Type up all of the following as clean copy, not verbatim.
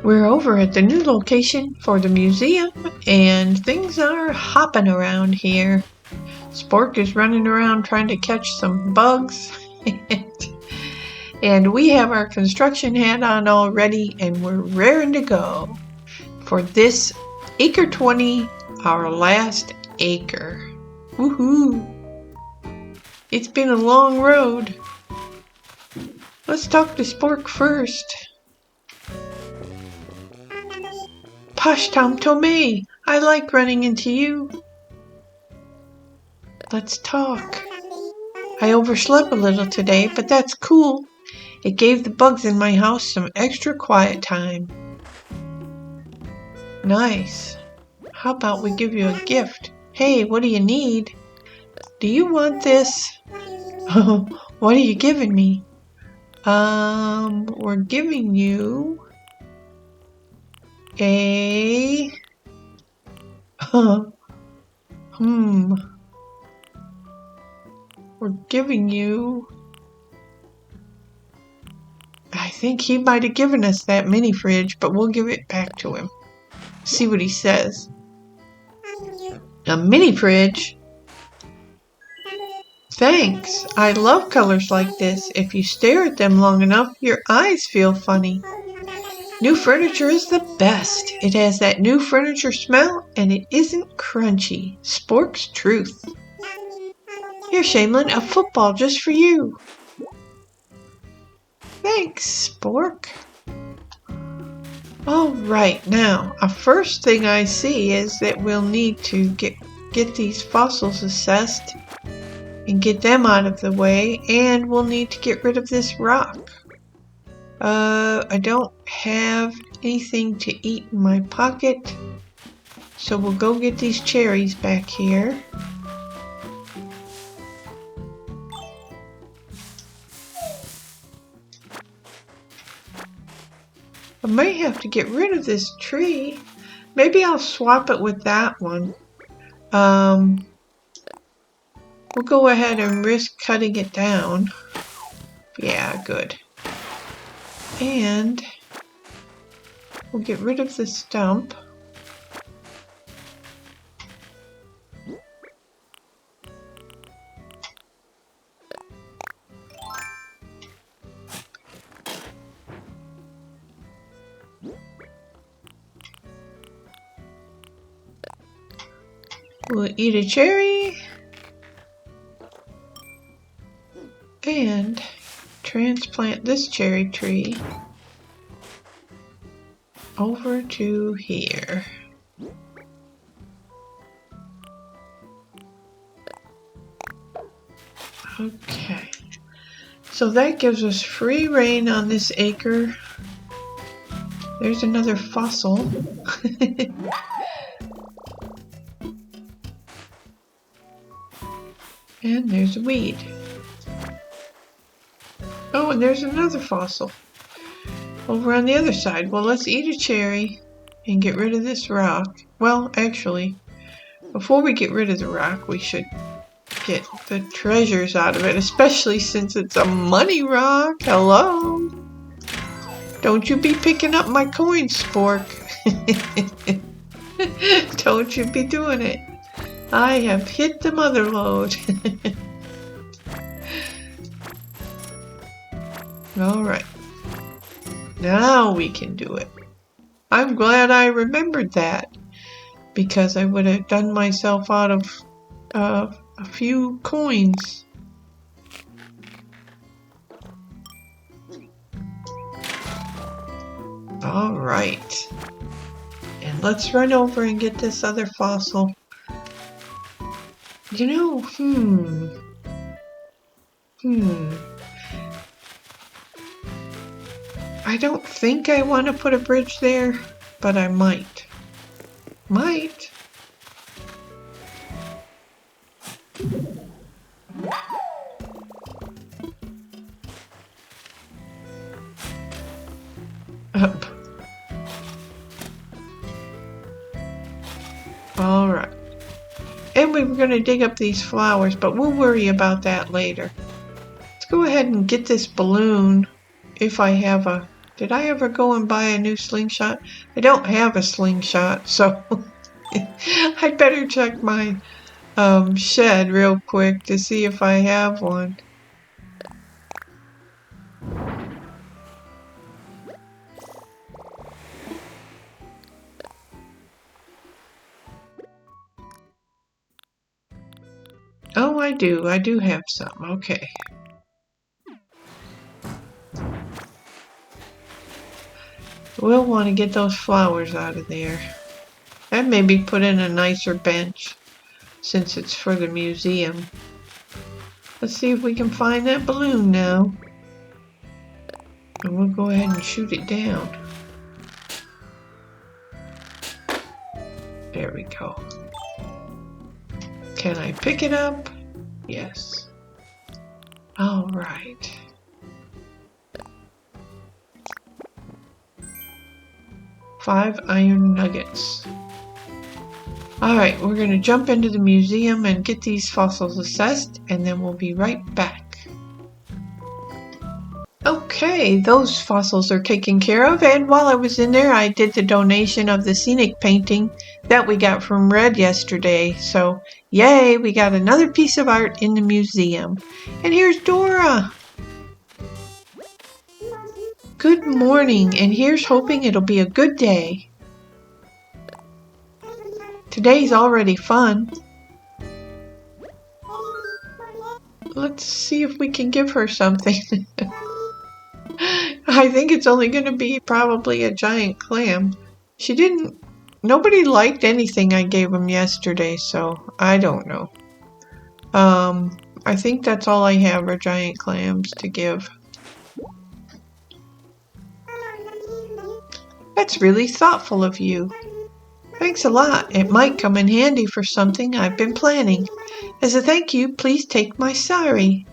We're over at the new location for the museum, and things are hopping around here. Spork is running around trying to catch some bugs. And we have our construction hat on already, and we're raring to go for this Acre 20, our last acre. Woohoo! It's been a long road. Let's talk to Spork first. Posh Tom Tomei, I like running into you. Let's talk. I overslept a little today, but that's cool. It gave the bugs in my house some extra quiet time. Nice. How about we give you a gift? Hey, what do you need? Do you want this? What are you giving me? We're giving you a... We're giving you... I think he might have given us that mini fridge, but we'll give it back to him. See what he says. A mini fridge? Thanks. I love colors like this. If you stare at them long enough, your eyes feel funny. New furniture is the best. It has that new furniture smell, and it isn't crunchy. Spork's truth. Here, Shamelin, a football just for you. Thanks, Spork. Alright, now, a first thing I see is that we'll need to get these fossils assessed and get them out of the way, and we'll need to get rid of this rock. I don't have anything to eat in my pocket, so we'll go get these cherries back here. I may have to get rid of this tree. Maybe I'll swap it with that one. We'll go ahead and risk cutting it down. Yeah, good. And we'll get rid of the stump. We'll eat a cherry and transplant this cherry tree over to here. Okay, so that gives us free reign on this acre. There's another fossil. And there's a weed. Oh, and there's another fossil over on the other side. Well, let's eat a cherry and get rid of this rock. Well, actually, before we get rid of the rock, we should get the treasures out of it, especially since it's a money rock. Hello? Don't you be picking up my coins, Spork. Don't you be doing it. I have hit the mother lode. Alright. Now we can do it. I'm glad I remembered that, because I would have done myself out of a few coins. Alright. And let's run over and get this other fossil. You know, I don't think I want to put a bridge there, but I might. Up. Alright. And we were going to dig up these flowers, but we'll worry about that later. Let's go ahead and get this balloon, if I have a Did I ever go and buy a new slingshot? I don't have a slingshot, so I'd better check my shed real quick to see if I have one. Oh, I do have some. Okay. We'll want to get those flowers out of there. And maybe put in a nicer bench since it's for the museum. Let's see if we can find that balloon now. And we'll go ahead and shoot it down. There we go. Can I pick it up? Yes. All right. Five iron nuggets. Alright, we're going to jump into the museum and get these fossils assessed, and then we'll be right back. Okay, those fossils are taken care of, and while I was in there, I did the donation of the scenic painting that we got from Red yesterday. So, yay, we got another piece of art in the museum. And here's Dora. Good morning, and here's hoping it'll be a good day. Today's already fun. Let's see if we can give her something. I think it's only going to be probably a giant clam. Nobody liked anything I gave them yesterday, so I don't know. I think that's all I have are giant clams to give. That's really thoughtful of you. Thanks a lot. It might come in handy for something I've been planning. As a thank you, please take my sari.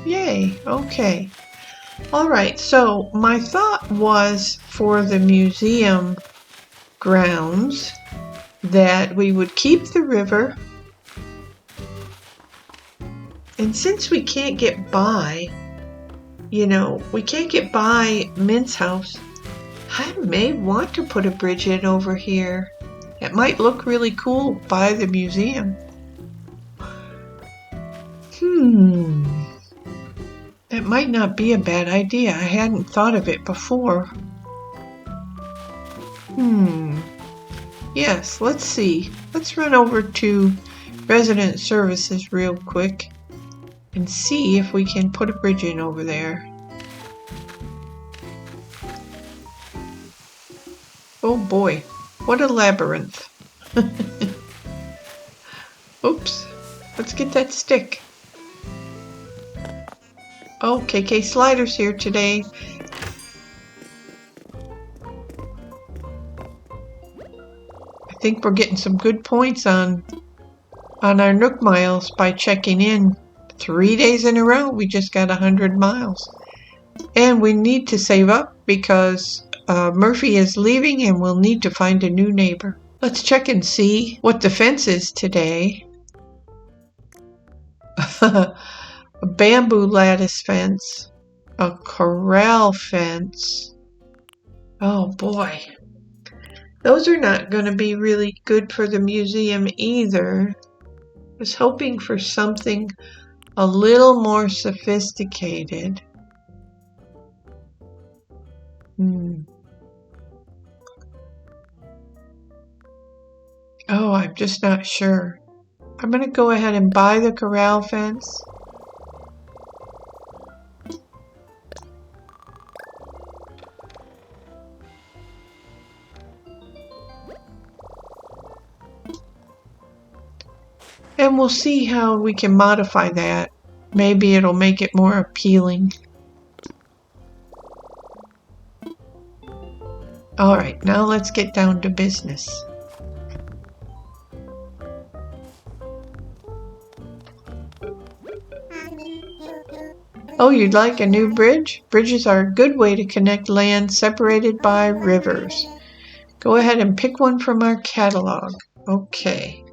Yay, okay. Alright, so my thought was for the museum grounds that we would keep the river. And since we can't get by, we can't get by Mint's house, I may want to put a bridge in over here. It might look really cool by the museum. That might not be a bad idea. I hadn't thought of it before. Yes, let's see. Let's run over to Resident Services real quick and see if we can put a bridge in over there. Oh boy, what a labyrinth. Oops, let's get that stick. Oh, KK Slider's here today. I think we're getting some good points on our Nook miles by checking in 3 days in a row. We just got 100 miles. And we need to save up because Murphy is leaving and we'll need to find a new neighbor. Let's check and see what the fence is today. A bamboo lattice fence. A corral fence. Oh boy. Those are not going to be really good for the museum either. I was hoping for something a little more sophisticated. Oh, I'm just not sure. I'm going to go ahead and buy the corral fence. And we'll see how we can modify that. Maybe it'll make it more appealing. Alright, now let's get down to business. Oh, you'd like a new bridge? Bridges are a good way to connect land separated by rivers. Go ahead and pick one from our catalog. Okay.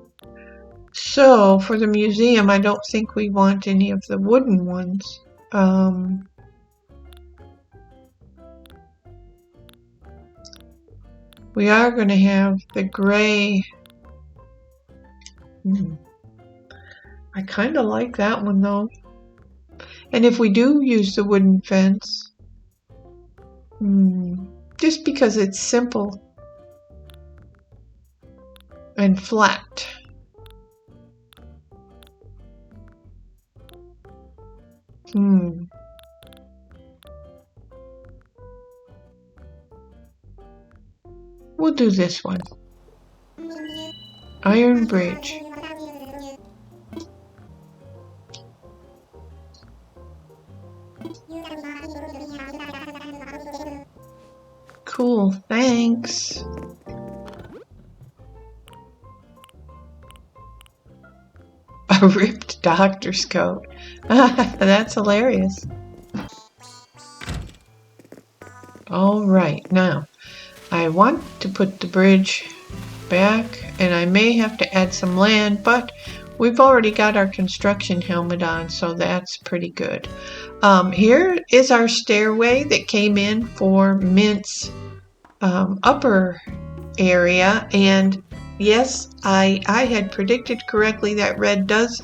So, for the museum, I don't think we want any of the wooden ones. We are going to have the gray. I kind of like that one though. And if we do use the wooden fence, just because it's simple and flat. We'll do this one. Iron bridge. Cool, thanks. A ripped doctor's coat. That's hilarious. All right, now I want to put the bridge back, and I may have to add some land, but we've already got our construction helmet on, so that's pretty good. Here is our stairway that came in for Mint's upper area, and yes, I had predicted correctly that Red does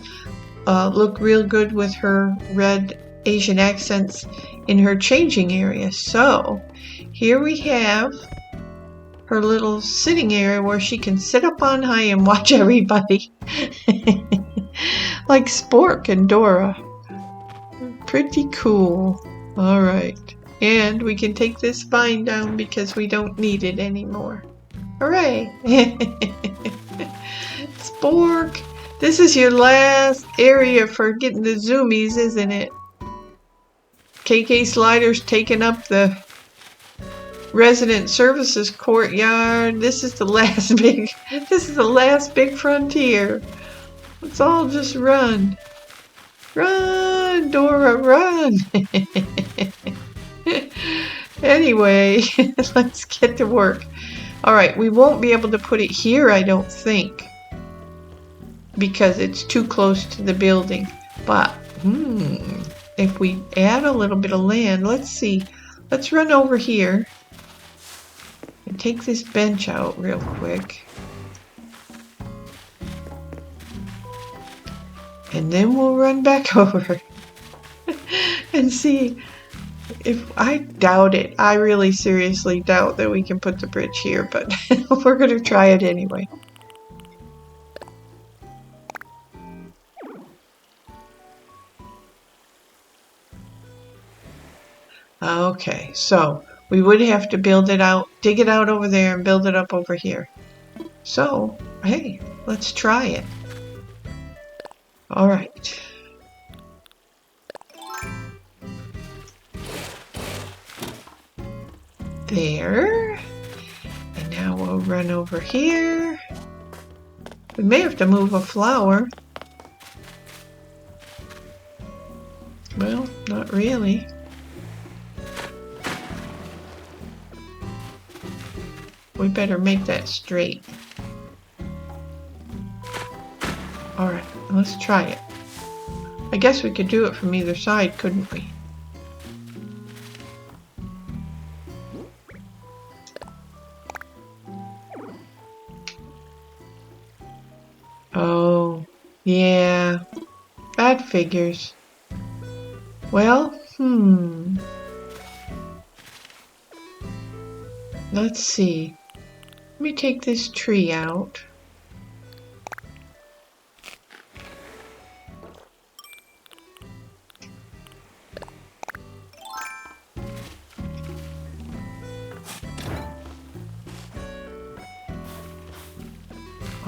look real good with her red Asian accents in her changing area. So here we have her little sitting area where she can sit up on high and watch everybody. Like Spork and Dora. Pretty cool. Alright. And we can take this vine down because we don't need it anymore. Hooray! Spork! This is your last area for getting the zoomies, isn't it? KK Slider's taking up the resident services courtyard. This is the last big frontier. Let's all just run. Run, Dora, run. Anyway, let's get to work. All right, we won't be able to put it here, I don't think, because it's too close to the building. But, if we add a little bit of land, let's see. Let's run over here and take this bench out real quick. And then we'll run back over and see if, I doubt it. I really seriously doubt that we can put the bridge here, but we're going to try it anyway. Okay, so we would have to build it out, dig it out over there and build it up over here. So, hey, let's try it. All right. There. And now we'll run over here. We may have to move a flower. Well, not really. We better make that straight. Alright, let's try it. I guess we could do it from either side, couldn't we? Oh, yeah. That figures. Well, let's see. Let me take this tree out.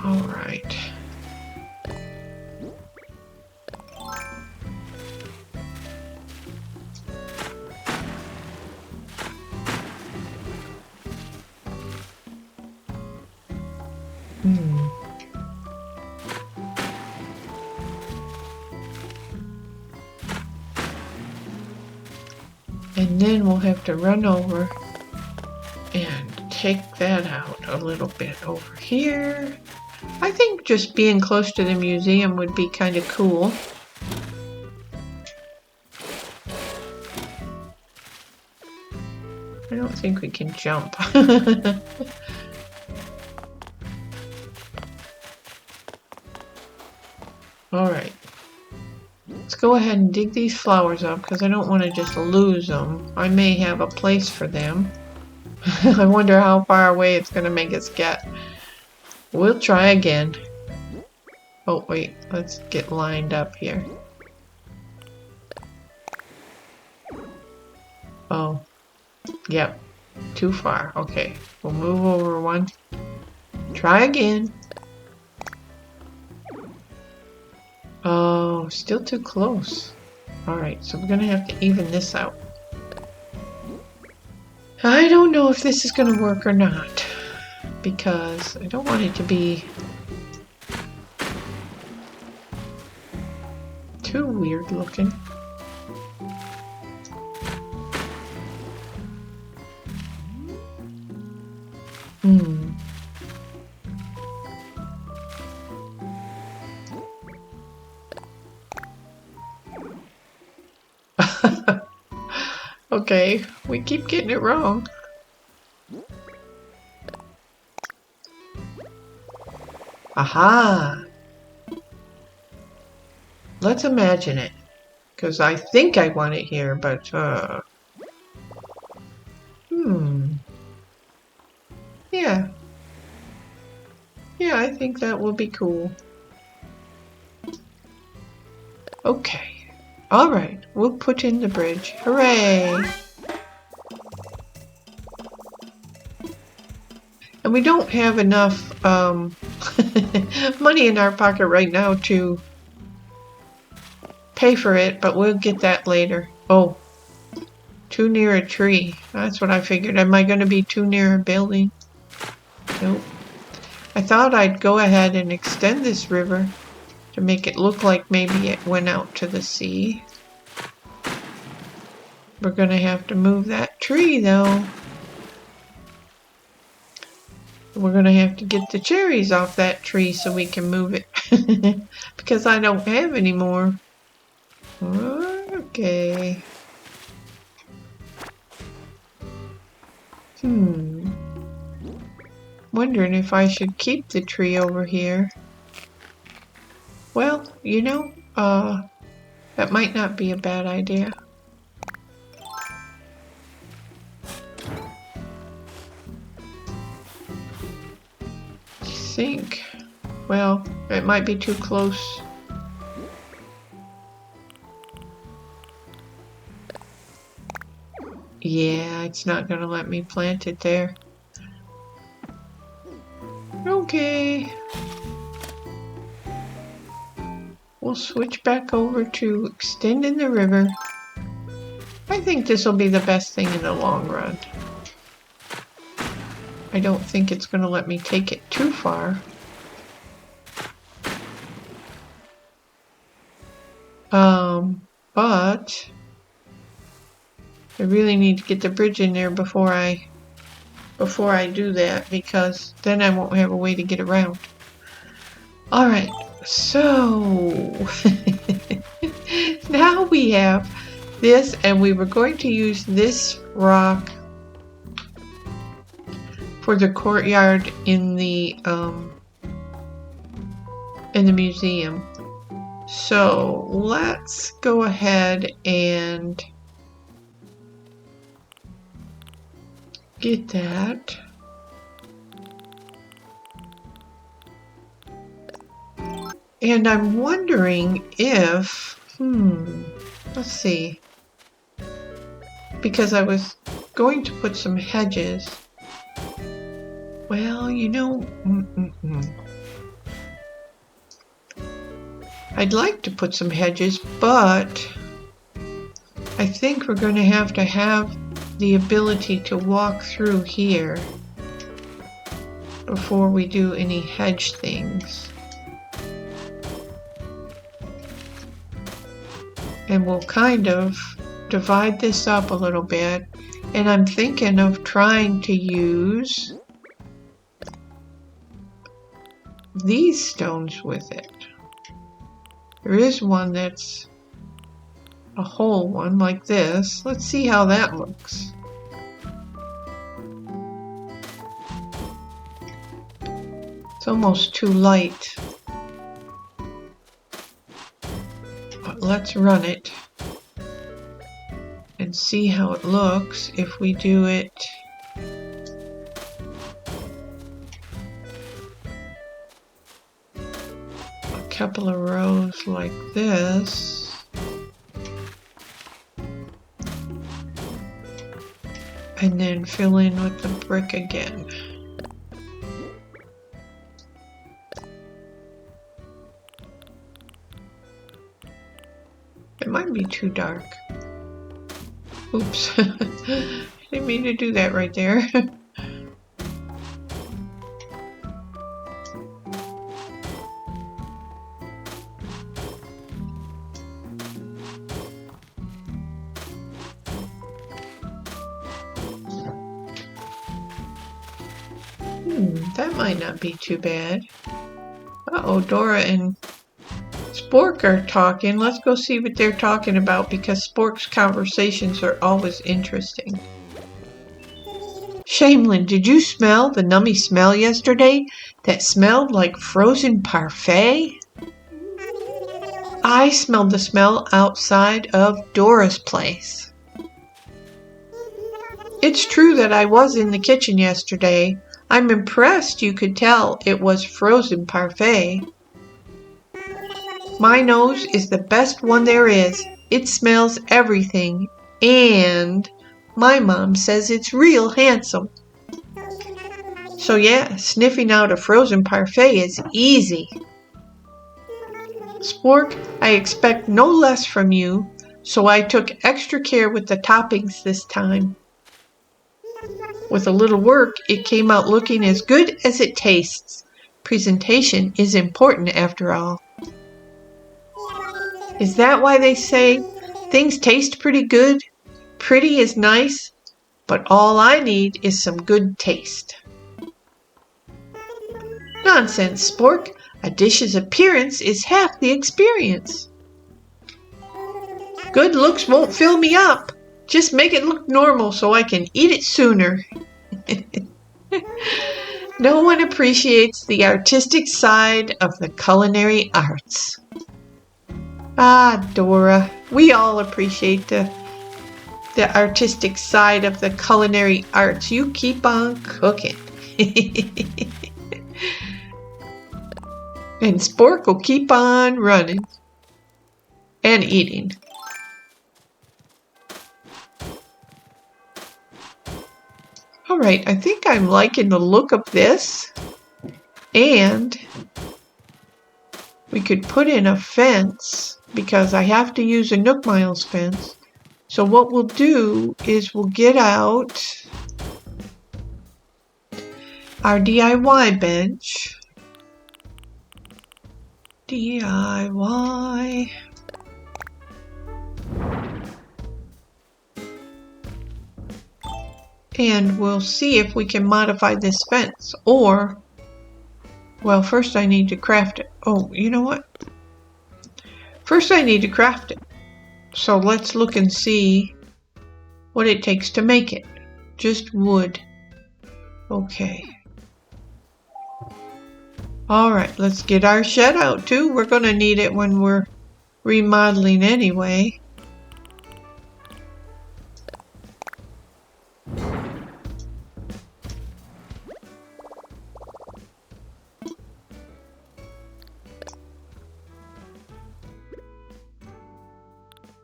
All right. And then we'll have to run over and take that out a little bit over here. I think just being close to the museum would be kind of cool. I don't think we can jump. Alright. Let's go ahead and dig these flowers up because I don't want to just lose them. I may have a place for them. I wonder how far away it's going to make us get. We'll try again. Oh wait, let's get lined up here. Oh, yep, too far. Okay, we'll move over one. Try again. Oh, still too close. Alright, so we're gonna have to even this out. I don't know if this is gonna work or not, because I don't want it to be too weird looking. Okay, we keep getting it wrong. Aha! Let's imagine it. Because I think I want it here, but, Yeah. Yeah, I think that will be cool. Okay. Alright, we'll put in the bridge. Hooray! And we don't have enough, money in our pocket right now to pay for it, but we'll get that later. Oh, too near a tree. That's what I figured. Am I going to be too near a building? Nope. I thought I'd go ahead and extend this river to make it look like maybe it went out to the sea. We're going to have to move that tree, though. We're going to have to get the cherries off that tree so we can move it. Because I don't have any more. Okay. Wondering if I should keep the tree over here. Well, you know, that might not be a bad idea. I think, well, it might be too close. Yeah, it's not gonna let me plant it there. Okay. We'll switch back over to extending the river. I think this will be the best thing in the long run. I don't think it's going to let me take it too far. But I really need to get the bridge in there before I do that, because then I won't have a way to get around. Alright, so now we have this, and we were going to use this rock for the courtyard in the museum. So let's go ahead and get that. And I'm wondering if, let's see, because I was going to put some hedges. Well, you know, I'd like to put some hedges, but I think we're going to have the ability to walk through here before we do any hedge things. And we'll kind of divide this up a little bit. And I'm thinking of trying to use these stones with it. There is one that's a whole one like this. Let's see how that looks. It's almost too light. But let's run it and see how it looks if we do it a couple of rows like this. And then fill in with the brick again. It might be too dark. Oops. Didn't mean to do that right there. That might not be too bad. Uh-oh, Dora and Spork are talking. Let's go see what they're talking about because Spork's conversations are always interesting. Shamelin, did you smell the nummy smell yesterday that smelled like frozen parfait? I smelled the smell outside of Dora's place. It's true that I was in the kitchen yesterday. I'm impressed you could tell it was frozen parfait. My nose is the best one there is. It smells everything, and my mom says it's real handsome. So yeah, sniffing out a frozen parfait is easy. Spork, I expect no less from you, so I took extra care with the toppings this time. With a little work, it came out looking as good as it tastes. Presentation is important after all. Is that why they say things taste pretty good? Pretty is nice, but all I need is some good taste. Nonsense, Spork. A dish's appearance is half the experience. Good looks won't fill me up. Just make it look normal so I can eat it sooner. No one appreciates the artistic side of the culinary arts. Ah, Dora, we all appreciate the artistic side of the culinary arts. You keep on cooking. And Spork will keep on running and eating. Alright, I think I'm liking the look of this. And we could put in a fence because I have to use a Nook Miles fence. So what we'll do is we'll get out our DIY bench. DIY. And we'll see if we can modify this fence. Or, well, first I need to craft it. Oh, you know what? First I need to craft it. So let's look and see what it takes to make it. Just wood. Okay. Alright, let's get our shed out too. We're going to need it when we're remodeling anyway.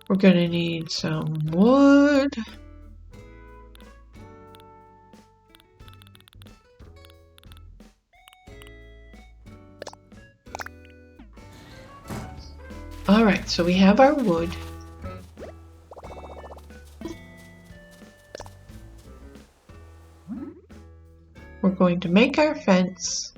We're going to need some wood. Alright, so we have our wood. We're going to make our fence.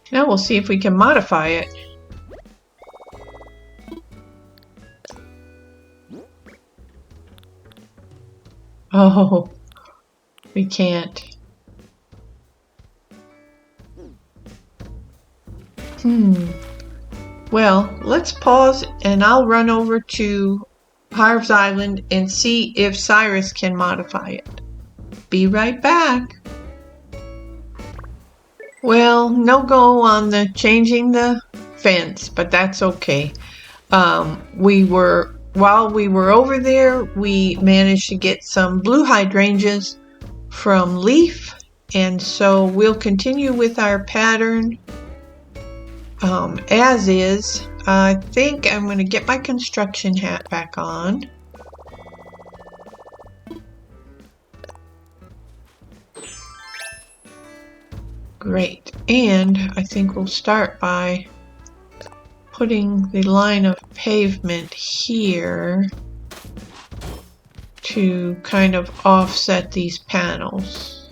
Now we'll see if we can modify it. Oh, we can't. Well, let's pause and I'll run over to Harv's Island and see if Cyrus can modify it. Be right back. Well, no go on the changing the fence, but that's okay. While we were over there, we managed to get some blue hydrangeas from Leaf, and so we'll continue with our pattern as is. I think I'm going to get my construction hat back on. Great, and I think we'll start by putting the line of pavement here to kind of offset these panels.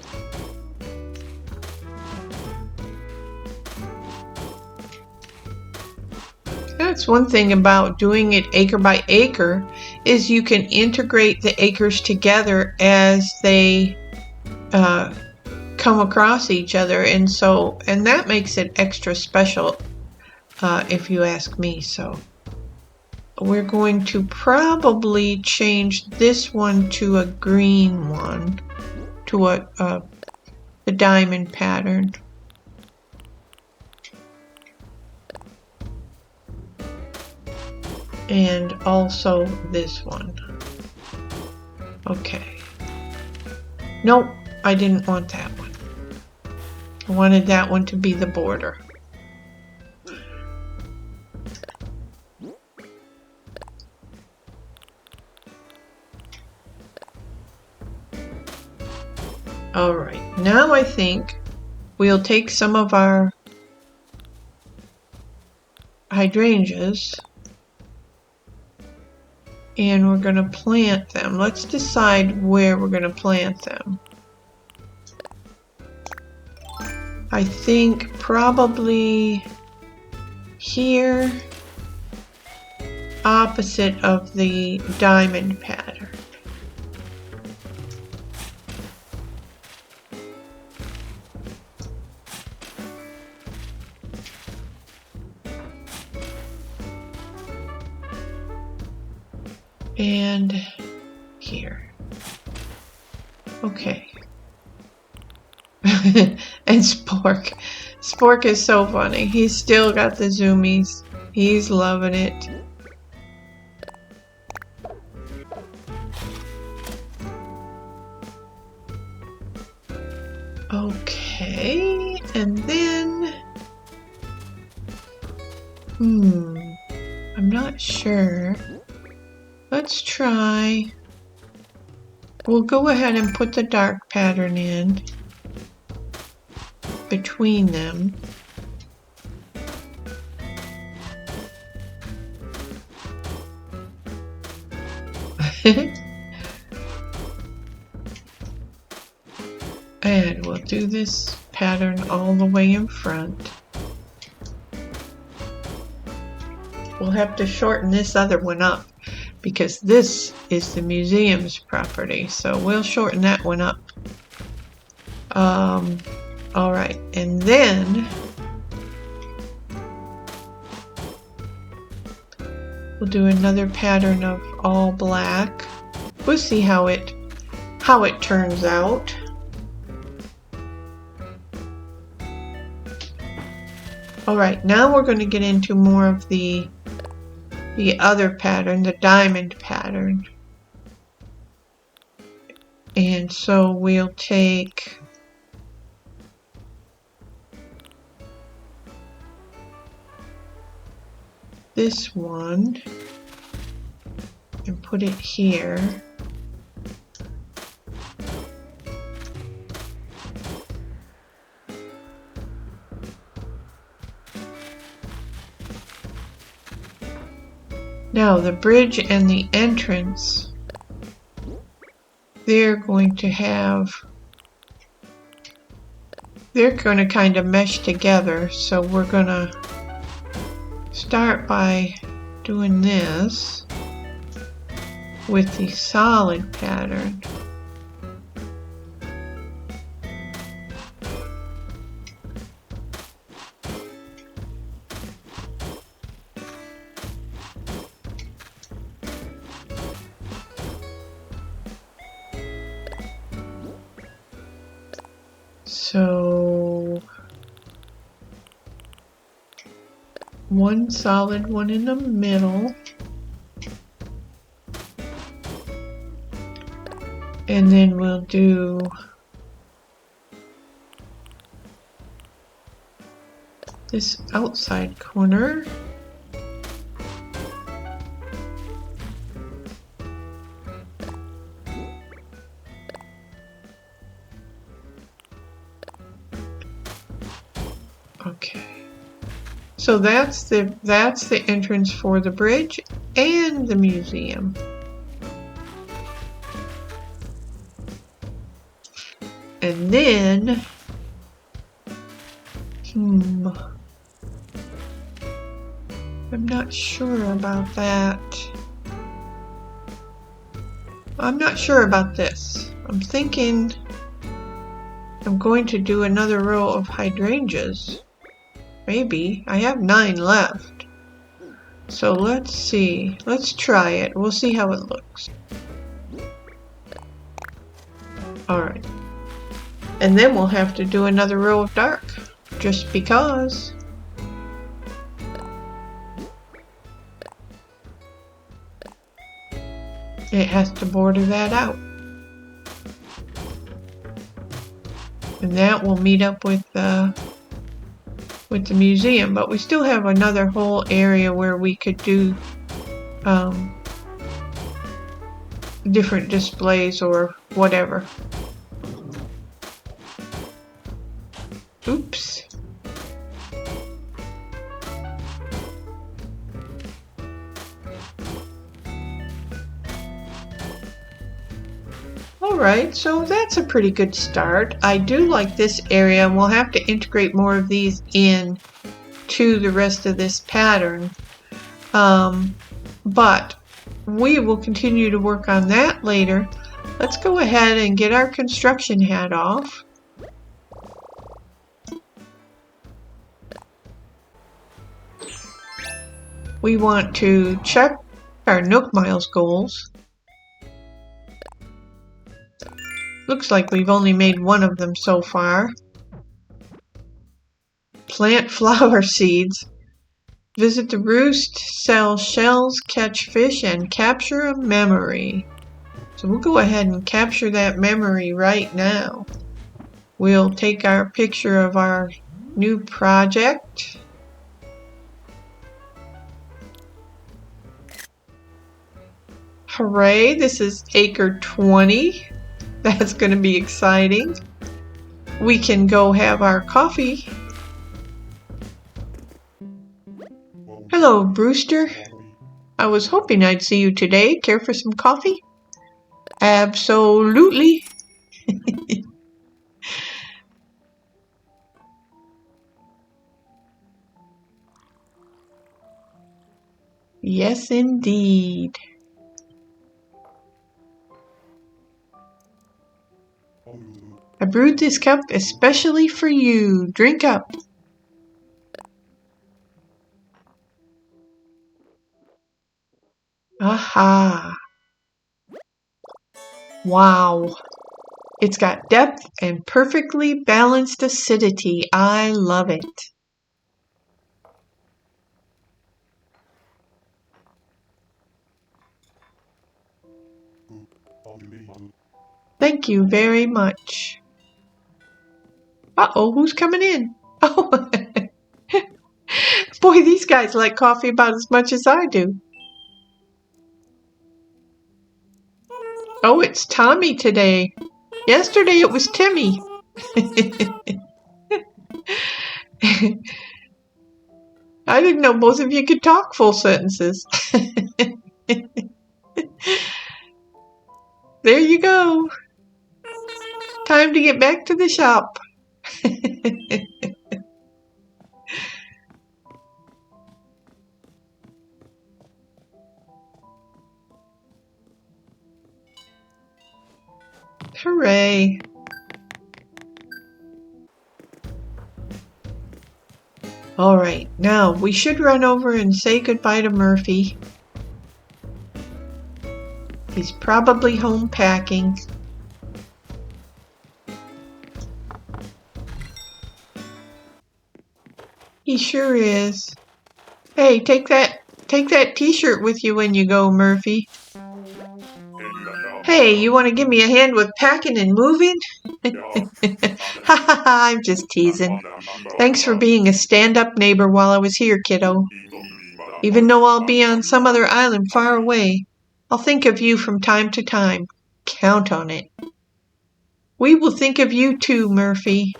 That's one thing about doing it acre by acre, is you can integrate the acres together as they come across each other, and that makes it extra special, if you ask me. So we're going to probably change this one to a green one, to the diamond pattern. And also this one. Okay. Nope, I didn't want that one. I wanted that one to be the border. Alright, now I think we'll take some of our hydrangeas and we're going to plant them. Let's decide where we're going to plant them. I think probably here, opposite of the diamond pattern. And here. Okay. And Spork is so funny. He's still got the zoomies. He's loving it. Okay, and then I'm not sure. Let's try. We'll go ahead and put the dark pattern in between them. And we'll do this pattern all the way in front. We'll have to shorten this other one up because this is the museum's property, so we'll shorten that one up. Alright, and then we'll do another pattern of all black. We'll see how it turns out. Alright, now we're going to get into more of the other pattern, the diamond pattern. And so we'll take this one and put it here. Now the bridge and the entrance, they're going to kind of mesh together, so we're going to start by doing this with the solid pattern. So one solid one in the middle. And then we'll do this outside corner. Okay. So that's the entrance for the bridge and the museum. And then I'm not sure about that. I'm not sure about this. I'm thinking I'm going to do another row of hydrangeas. Maybe. I have 9 left. So let's see. Let's try it. We'll see how it looks. Alright. And then we'll have to do another row of dark. Just because. It has to border that out. And that will meet up with the museum, but we still have another whole area where we could do different displays or whatever. Oops. Alright, so that's a pretty good start. I do like this area, and we'll have to integrate more of these in to the rest of this pattern. But we will continue to work on that later. Let's go ahead and get our construction hat off. We want to check our Nook Miles goals. Looks like we've only made one of them so far. Plant flower seeds. Visit the roost, sell shells, catch fish, and capture a memory. So we'll go ahead and capture that memory right now. We'll take our picture of our new project. Hooray, this is Acre 20. That's going to be exciting. We can go have our coffee. Hello, Brewster. I was hoping I'd see you today. Care for some coffee? Absolutely. Yes, indeed. I brewed this cup especially for you. Drink up. Aha. Wow. It's got depth and perfectly balanced acidity. I love it. Thank you very much. Uh-oh, who's coming in? Oh, boy, these guys like coffee about as much as I do. Oh, it's Tommy today. Yesterday it was Timmy. I didn't know both of you could talk full sentences. There you go. Time to get back to the shop. Hooray. Alright, now we should run over and say goodbye to Murphy. He's probably home packing. He sure is. Hey, take that t-shirt with you when you go, Murphy. Hey, you want to give me a hand with packing and moving? I'm just teasing. Thanks for being a stand-up neighbor while I was here, kiddo. Even though I'll be on some other island far away, I'll think of you from time to time. Count on it. We will think of you too, Murphy.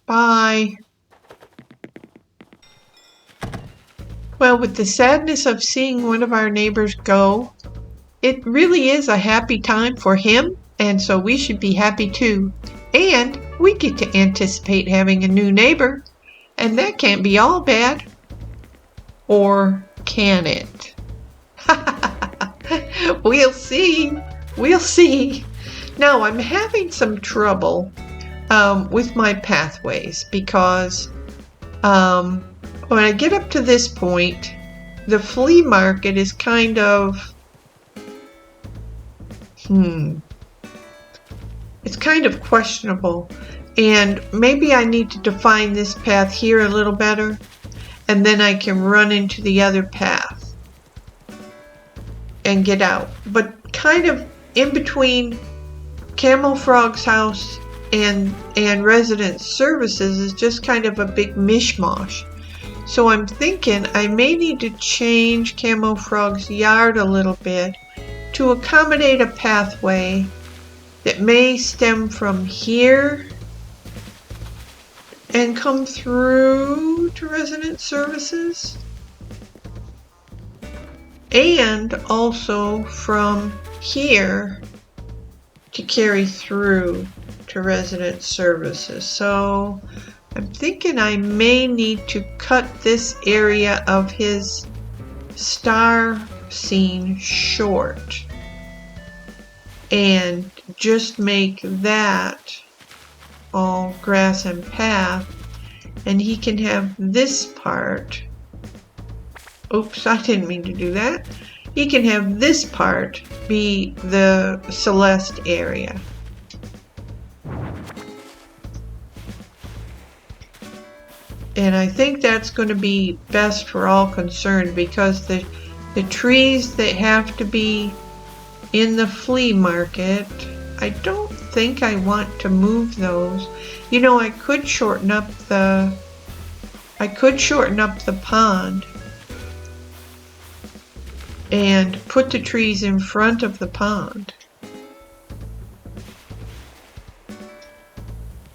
Bye. Well, with the sadness of seeing one of our neighbors go, it really is a happy time for him, and so we should be happy too. And we get to anticipate having a new neighbor, and that can't be all bad. Or can it? We'll see. We'll see. Now, I'm having some trouble with my pathways because when I get up to this point, the flea market is kind of, it's kind of questionable. And maybe I need to define this path here a little better, and then I can run into the other path and get out. But kind of in between Camel Frog's house and resident services is just kind of a big mishmash. So I'm thinking I may need to change Camel Frog's yard a little bit to accommodate a pathway that may stem from here and come through to resident services, and also from here to carry through to resident services. So I'm thinking I may need to cut this area of his star scene short and just make that all grass and path, and he can have this part. Oops, I didn't mean to do that. He can have this part be the Celeste area. And I think that's going to be best for all concerned, because the trees that have to be in the flea market, I don't think I want to move those. You know, I could shorten up the pond and put the trees in front of the pond.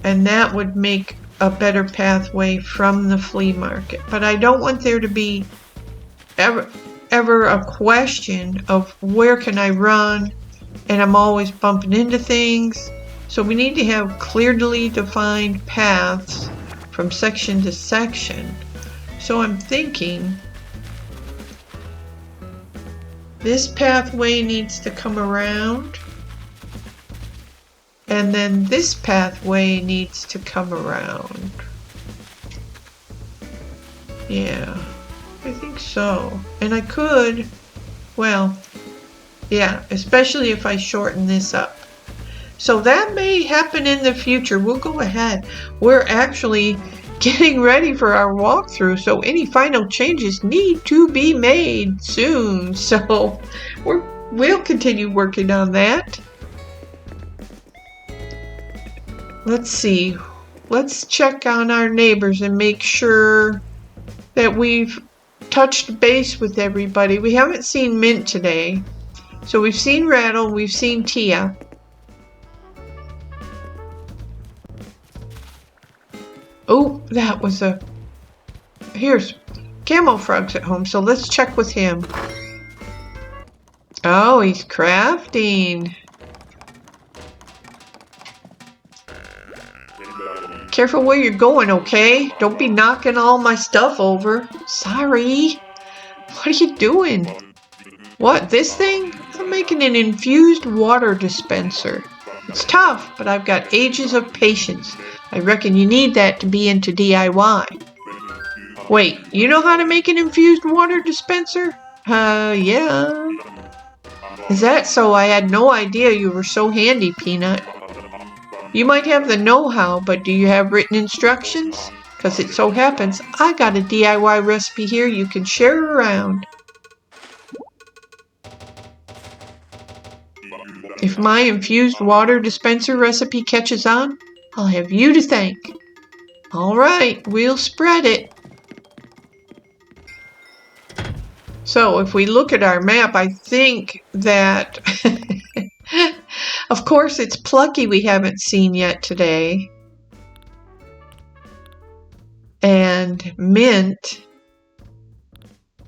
And that would make a better pathway from the flea market. But I don't want there to be ever a question of where can I run, and I'm always bumping into things. So we need to have clearly defined paths from section to section. So I'm thinking this pathway needs to come around, and then this pathway needs to come around. Yeah, I think so. And I could, well, yeah, especially if I shorten this up. So that may happen in the future. We'll go ahead. We're actually getting ready for our walkthrough, so any final changes need to be made soon. So we'll continue working on that. Let's see. Let's check on our neighbors and make sure that we've touched base with everybody. We haven't seen Mint today. So we've seen Rattle, we've seen Tia. Oh, that was here's Camel Frog's at home, so let's check with him. Oh, he's crafting. Careful where you're going, okay? Don't be knocking all my stuff over. Sorry. What are you doing? What, this thing? I'm making an infused water dispenser. It's tough, but I've got ages of patience. I reckon you need that to be into DIY. Wait, you know how to make an infused water dispenser? Yeah. Is that so? I had no idea you were so handy, Peanut. You might have the know-how, but do you have written instructions? Because it so happens I got a DIY recipe here you can share around. If my infused water dispenser recipe catches on, I'll have you to thank. All right, we'll spread it. So if we look at our map, I think that, of course, it's Plucky we haven't seen yet today. And Mint.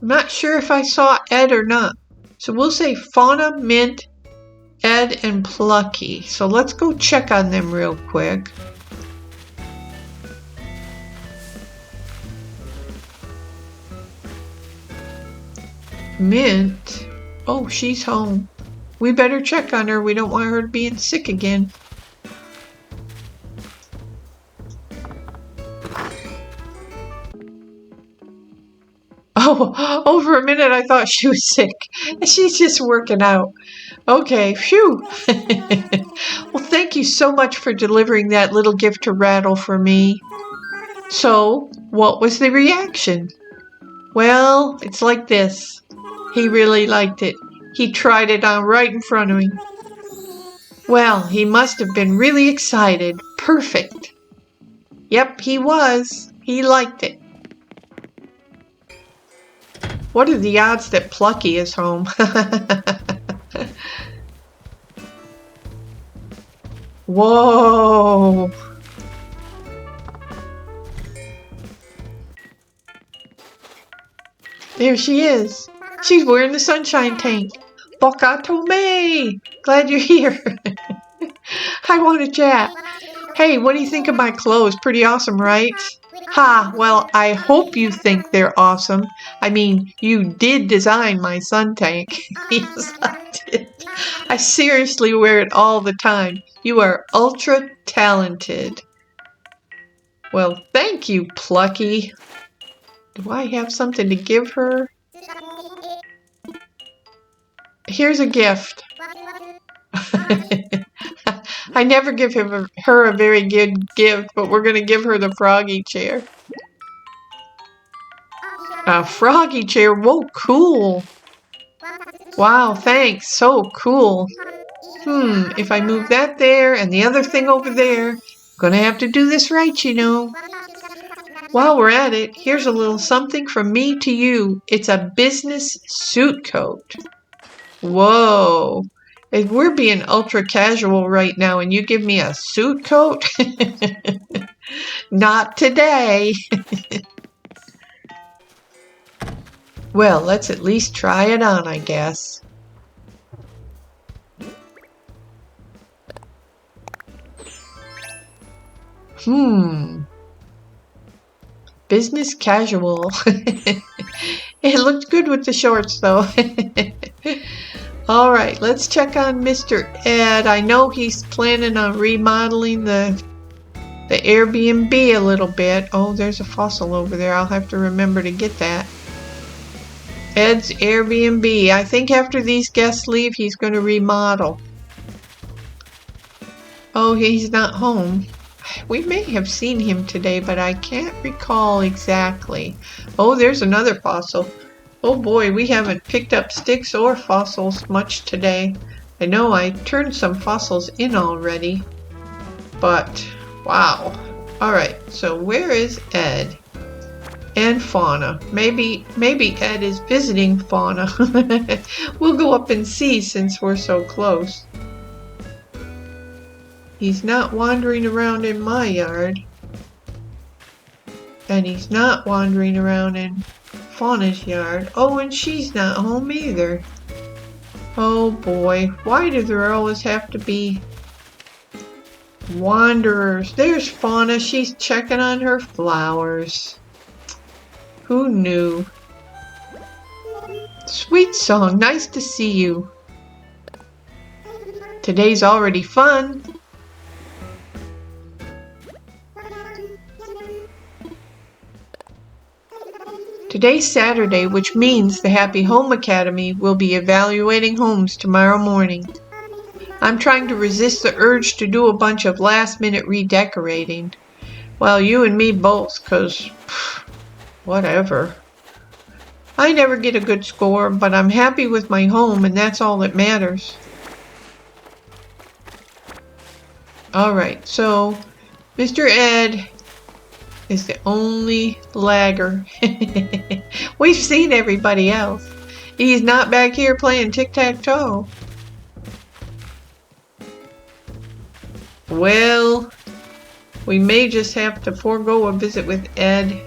I'm not sure if I saw Ed or not. So we'll say Fauna, Mint, Ed, and Plucky. So let's go check on them real quick. Mint. Oh, she's home. We better check on her. We don't want her being sick again. Oh, for a minute I thought she was sick. She's just working out. Okay, phew. Well, thank you so much for delivering that little gift to Rattle for me. So, what was the reaction? Well, it's like this. He really liked it. He tried it on right in front of me. Well, he must have been really excited. Perfect. Yep, he was. He liked it. What are the odds that Plucky is home? Whoa! There she is. She's wearing the sunshine tank. Bokato May! Glad you're here. I want to chat. Hey, what do you think of my clothes? Pretty awesome, right? Ha, well, I hope you think they're awesome. I mean, you did design my sun tank. Yes, I did. I seriously wear it all the time. You are ultra talented. Well, thank you, Plucky. Do I have something to give her? Here's a gift. I never give her a very good gift, but we're going to give her the froggy chair. A froggy chair? Whoa, cool. Wow, thanks. So cool. If I move that there and the other thing over there, I'm going to have to do this right, you know. While we're at it, here's a little something from me to you. It's a business suit coat. Whoa. If we're being ultra casual right now and you give me a suit coat? Not today. Well, let's at least try it on, I guess. Business casual. It looked good with the shorts, though. All right, let's check on Mr. Ed. I know he's planning on remodeling the Airbnb a little bit. Oh, there's a fossil over there. I'll have to remember to get that. Ed's Airbnb. I think after these guests leave, he's going to remodel. Oh, he's not home. We may have seen him today, but I can't recall exactly. Oh, there's another fossil. Oh boy, we haven't picked up sticks or fossils much today. I know I turned some fossils in already, but wow. Alright, so where is Ed? And Fauna. Maybe Ed is visiting Fauna. We'll go up and see since we're so close. He's not wandering around in my yard. And he's not wandering around in Fauna's yard. Oh, and she's not home either. Oh boy, why do there always have to be wanderers? There's Fauna. She's checking on her flowers. Who knew? Sweet song. Nice to see you. Today's already fun. Today's Saturday, which means the Happy Home Academy will be evaluating homes tomorrow morning. I'm trying to resist the urge to do a bunch of last-minute redecorating. Well, you and me both, 'cause whatever. I never get a good score, but I'm happy with my home, and that's all that matters. Alright, so Mr. Ed is the only lagger. We've seen everybody else. He's not back here playing tic-tac-toe. Well, we may just have to forego a visit with Ed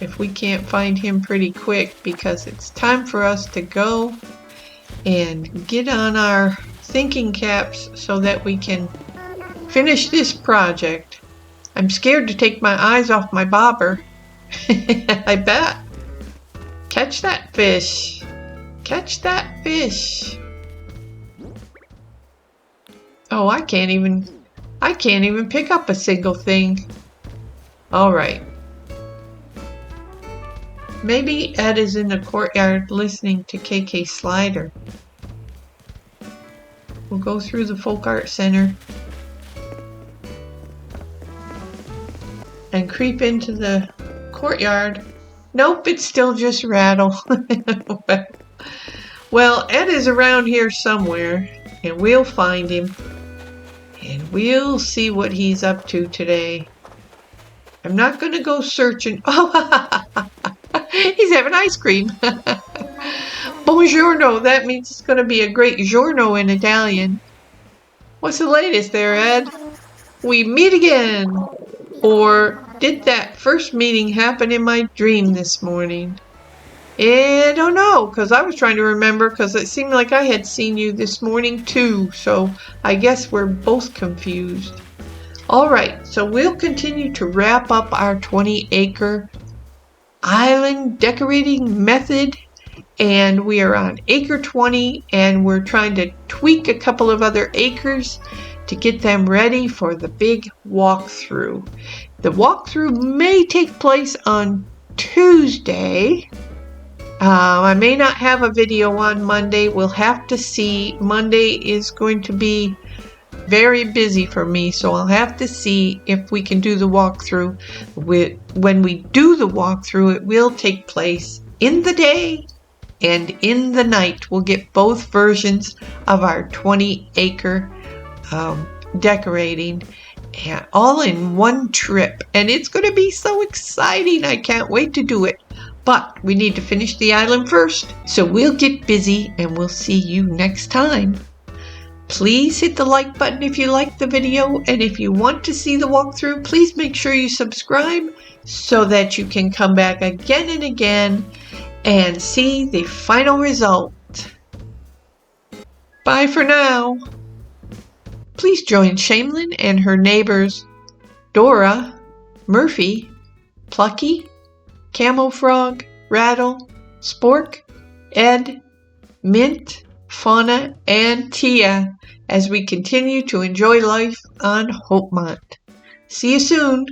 if we can't find him pretty quick, because it's time for us to go and get on our thinking caps so that we can finish this project. I'm scared to take my eyes off my bobber. I bet. Catch that fish. Catch that fish. Oh, I can't even pick up a single thing. All right. Maybe Ed is in the courtyard listening to KK Slider. We'll go through the Folk Art Center and creep into the courtyard. Nope, it's still just Rattle. Well, Ed is around here somewhere, and we'll find him, and we'll see what he's up to today. I'm not going to go searching. Oh, he's having ice cream. Buongiorno. That means it's going to be a great giorno in Italian. What's the latest there, Ed? We meet again. Or did that first meeting happen in my dream this morning? I don't know, because I was trying to remember, because it seemed like I had seen you this morning too. So I guess we're both confused. Alright, so we'll continue to wrap up our 20-acre island decorating method, and we are on acre 20, and we're trying to tweak a couple of other acres to get them ready for the big walkthrough. The walkthrough may take place on Tuesday. I may not have a video on Monday. We'll have to see. Monday is going to be very busy for me, so I'll have to see if we can do the walkthrough. When we do the walkthrough, it will take place in the day and in the night. We'll get both versions of our 20-acre decorating, and all in one trip, and it's going to be so exciting. I can't wait to do it. But we need to finish the island first, so we'll get busy, and we'll see you next time. Please hit the like button if you liked the video, and if you want to see the walkthrough, please make sure you subscribe so that you can come back again and again and see the final result. Bye for now. Please join Shamelin and her neighbors Dora, Murphy, Plucky, Camo Frog, Rattle, Spork, Ed, Mint, Fauna, and Tia as we continue to enjoy life on Hopemont. See you soon.